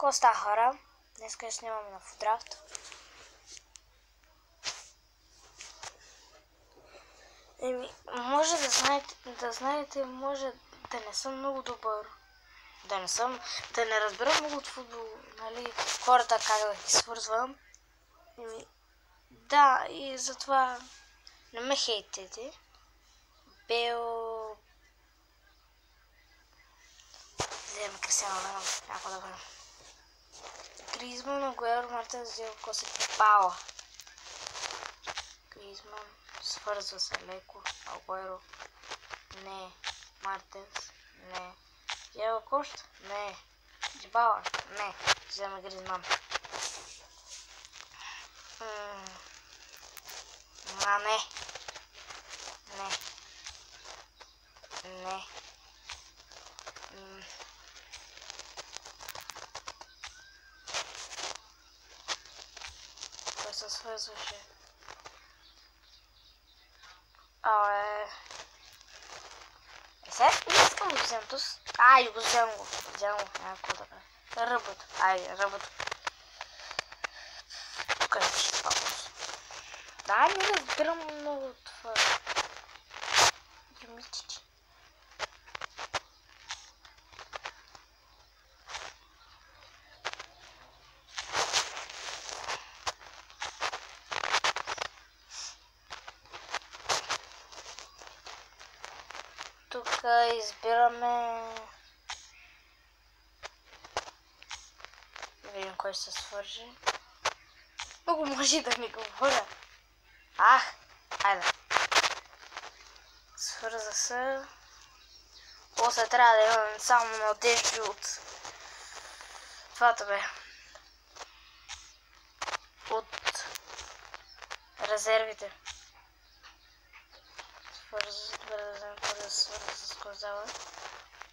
Какво става, хора? Днеска снимаме на фудрафт. Може да знаете, може да не съм много добър. Да не разбирам много от футбол, нали, хората как да ги свързвам. Да, и затова не ме хейтете. Вземем Кристиано Роналдо, някой да бъде. Гризман, Агуеро, Мартинес, Диего се попала. Гризман свързва се леко. Агуеро не. Мартинес не. Диего Коста не. Дибала не. Вземе Гризман. Мане. Не. Не. Той се свързваше. Сега не искам да вземам тук. Ай, го вземам го. Някакво да правя. Ръбът. Ай, ръбът. Тук е нещо папус. Да, не разбирам много от това. Юмичичи. Тук избираме. Да видим кой се свържи. Много може да ми говоря. Айде. Свърза се. После трябва да имаме само надежди от твата бе. От резервите. Свърза, добре да вземем кой да свърза с Козела.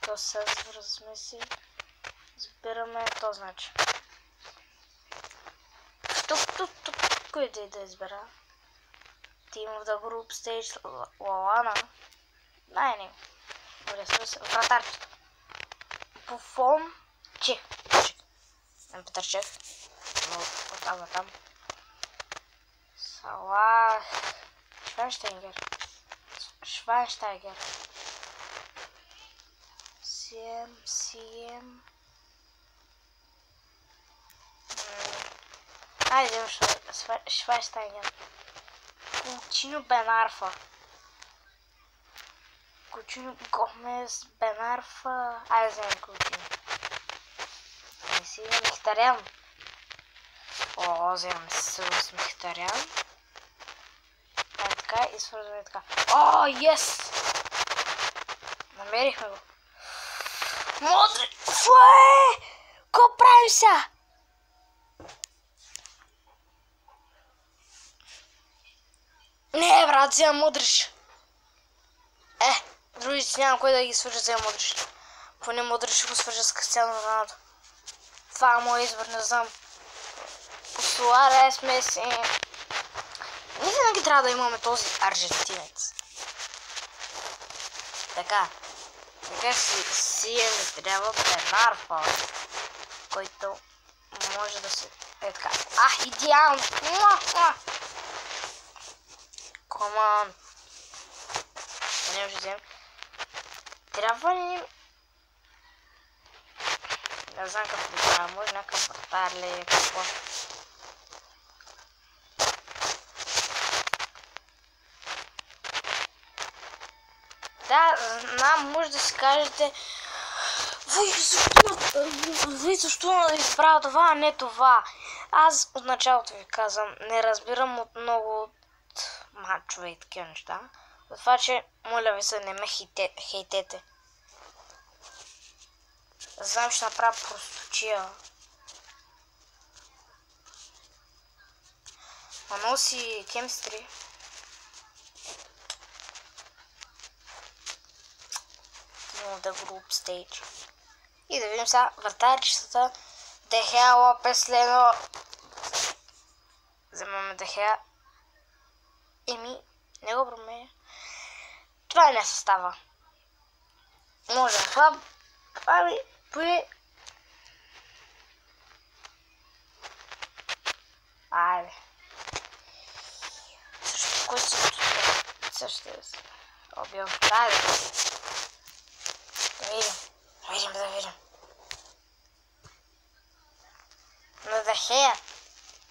То се свърза си. Избираме то значи. Тук. Кой да избера? Team of the Group Stage, Лалана. Не. Вратарчето. Буфон. Чех. Петър Чех. Оттам. Салах. Швайнштайгер. Сием. Айде, Швайнштайгер. Кучиньо Бенарфа. Кучиньо Гомес Бенарфа. Айде вземем Кучиньо. Не си Михтарян. Вземем с Михтарян. Ай така и свързваме така. Йес! Намерихме го. Модрич! Ко правим сега? Не, брат, взема Модрич. Другите няма кой да ги свържа, взема Модрич. Поне Модрич ще го свържа с Кристиано Роналдо. Това е моят избор, не знам. Суарес, Меси. Ние винаги трябва да имаме този аржентинец. Така си ми трябва Бенарфа, който може да се... така. Идеално! Коман. Не може да вземем. Трябва ли... Не знам какво да правя. Може някакъв вратар ли, какво. Да, знам, може да си кажете, Вие защо избрал това, а не това? Аз от началото ви казвам, не разбирам от много от мачове и такива неща. Затова, че, моля ви се, не ме хейтете. Знам, ще направя просточия. Носи кемстри. The Group Stage. И да видим сега вратарчетата. Дехеа, Лопес, Лено. Вземаме Дехеа. Не го променя. Това не състава. Може да поне Айде. Също, кой си също е? Обил. Айде. Да видим.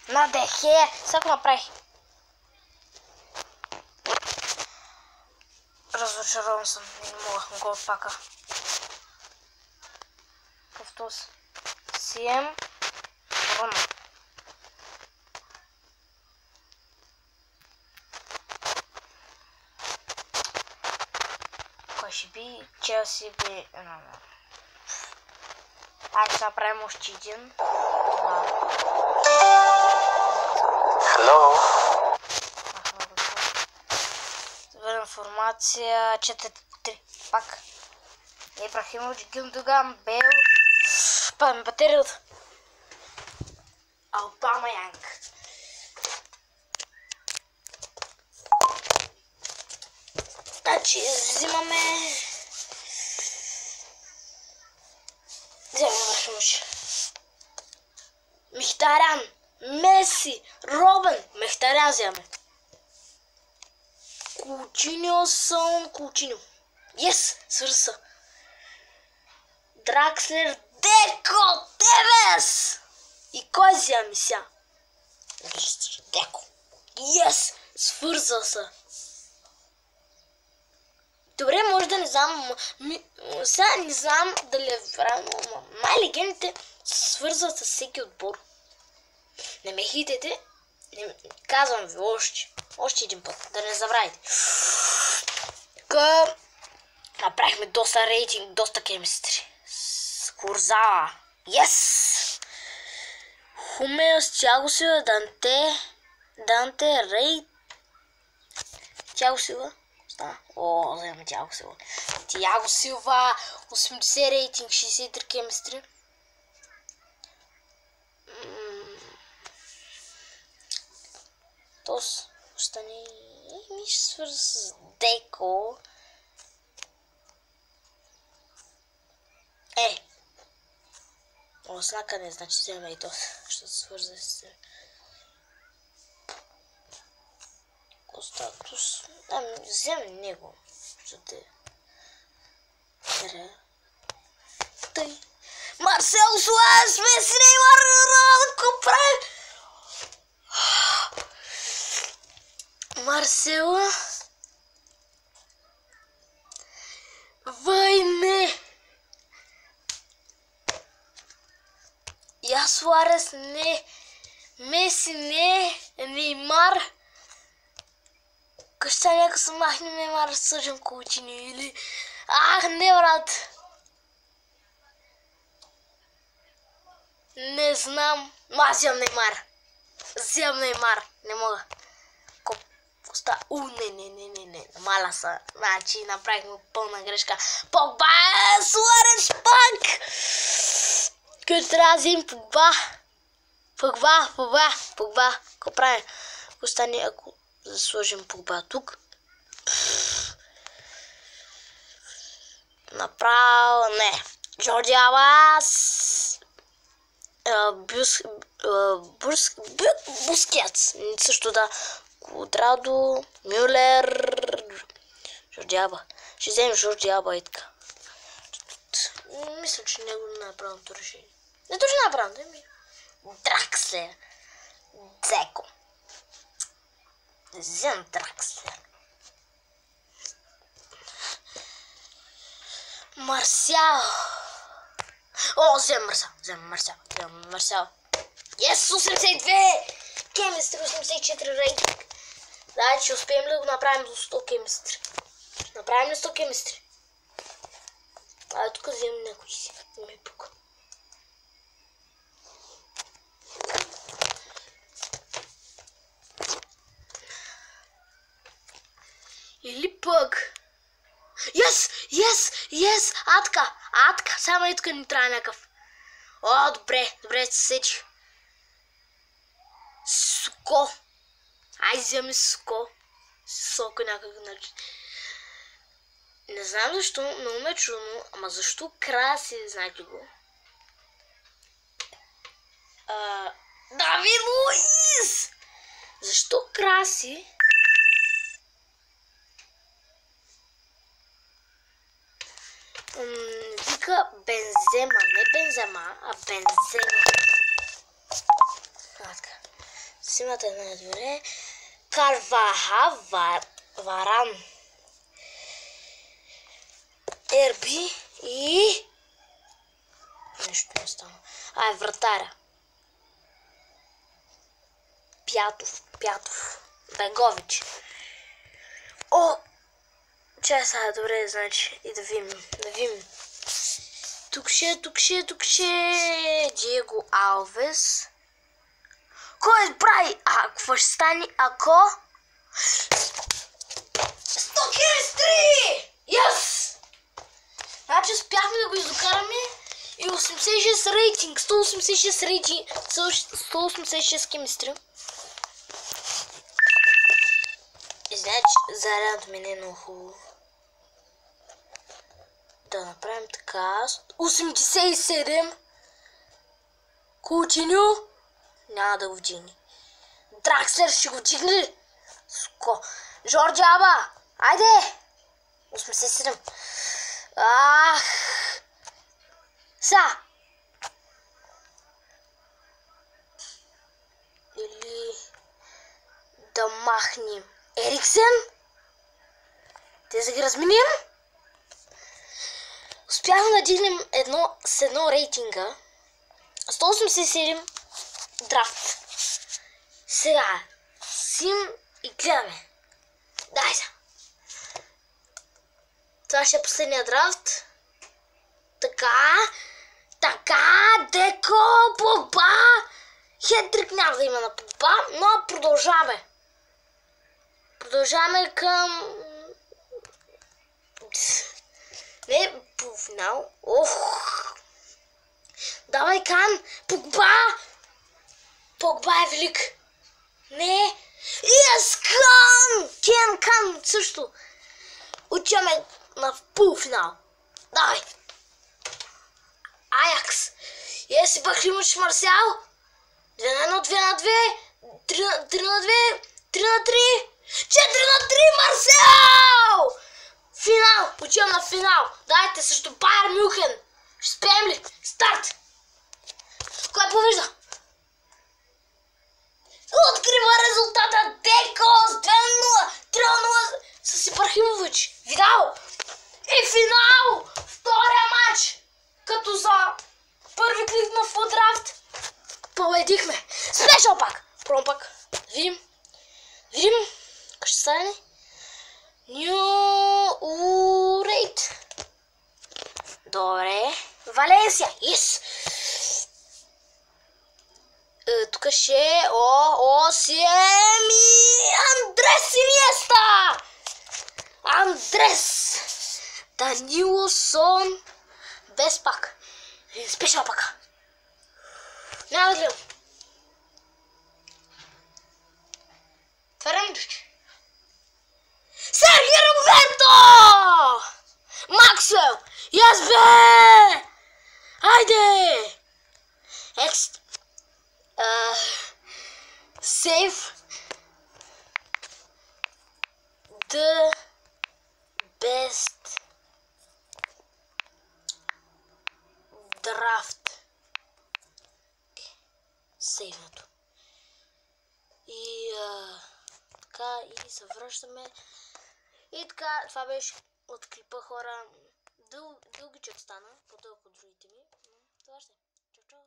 Надехея. Всяко направих. Разочарован съм. Не мога го отпака. Повтос. Сием. Бруно. Кой ще би? Челси би... Айде ще направим още един. Hello. Добра информация. 4-3. Пак. Ибрахимович, Гюндоган, Бейл. Падаме батерията. Аубамеянг. Значи взимаме Ибрахимович. Михтарян, Меси, Робен. Михтарян вземаме. Кучиньо, Кучиньо. Yes, свърза. Дракслер, Деко, Тевес! И кой взема сега? Деко. Yes, свърза се. Добре, може да не знам. Сега не знам дали е правилно, но най-легендите свързват с всеки отбор. Не ме хитете. Казвам ви още един път, да не забравите. Така, направихме доста рейтинг, доста кемистри. Курзава. Yes! Хумеос, Тиаго Силва, Данте, Рей. Тиаго Силва. Вземаме Тиаго Силва. Тиаго Силва, 80 рейтинг, 63 кемистри. Тос остане ми ще свърза с Деко. Знака не значи вземе и Тос. Ще се свърза с Костатус. Вземе него. Ще те тъй. Марсел Суарес, Меси, Неймар, какво прави? Марсела. Войне. Я Суарес не. Меси не. Неймар. Къща някак се махне Неймар съжен Кучиньо или... не брат. Не знам. Аз вземам Неймар. Не мога. Не. Мала са. Значи направихме пълна грешка. Погба! Суарес пак! Който трябва да вземем Погба. Какво правим? Ако стане, ако сложим Погба тук? Направо не. Джорди Албас. Бускетс. Също да. Квадрадо, Мюлер, Жорди Алба. Ще вземем Жорди Алба и така. Мисля, че него не е правилното решение. Не точно не е правилно. Дракслер. Дзеко. Взем Дракслер. Марсиал. Взем Марсиал. Yes, 82! Кемистри, 84 рейтинг. Значи, успеем ли да го направим до 100 кемистри? Направим ли 100 кемистри? Тук вземем някой си. Не ми пука. Или пък... Yes! Атка! Само и тук ни трябва някакъв. Добре, се сетих. Соко. Ай, вземи Соко. Соко някакъв начин. Не знам защо, много ме е чудно, ама защо краси, знаете го? Давид Луис! Маси. Вика Бензема, не Бензема, а Бензема. Така. Симата на добре. Карваха Варан. Ерби и... Нещо не стана. Вратаря. Пятов. Бегович. О! Чай сега, добре, значи, и да видим. Тук ще. Диего Алвес. Кой прави? Какво ще стане, ако... 143! Yes! Значи успяхме да го издокараме и 86 рейтинг. 186 рейтинг. 186 кемистри. И значи зарядното ми не е много хубаво. Да направим така. 87. Кучиньо. Няма да го вдигне. Дракслер ще го вдигне. Ско. Жорджи Аба. Айде. 87. Са. Или да махнем Ериксен. Те да ги разменим. Успяхме да дигнем с едно рейтинга. 187 драфт. Сега сим и гледаме. Дай се. Това ще е последния драфт. Така, Деко, Погба. Хетрик няма да има на Погба, но продължаваме. Продължаваме към... Не, полуфинал. Давай, Кан! Погба е велик. Не. Yes, Кан също. Отиваме на полуфинал. Давай. Аякс. Yes, Ибрахимович Марсиал. 2 на 1, 2 на 2. 3 на 2. 3 на 3. 4 на 3, Марсиал! Финал! Отивам на финал! Дайте срещу Байер Мюнхен! Ще спеем ли? Старт! Кой побежда? Открива резултата! Декос! 2-0! 3-0 с Ибрахимович! Видал! И финал! Втория матч! Като за първи клик на фудрафт победихме! Спешъл пак! Пром пак! Видим! Как ще стане? New рейт. Добре. Валенсия. Yes. Тук ще е Андрес Иньеста. Андрес. Данилсон. Без пак. Спешъл пак. Няма да гледам. Ферендич. Серхио Роберто! Максвел! Yes, бе! Айде! Save the best draft. Сейвнато. И така, и се връщаме. И така, това беше от клипа, хора. Дългичък стана, по-дълго от другите ми. Това ще е. Чао, чао.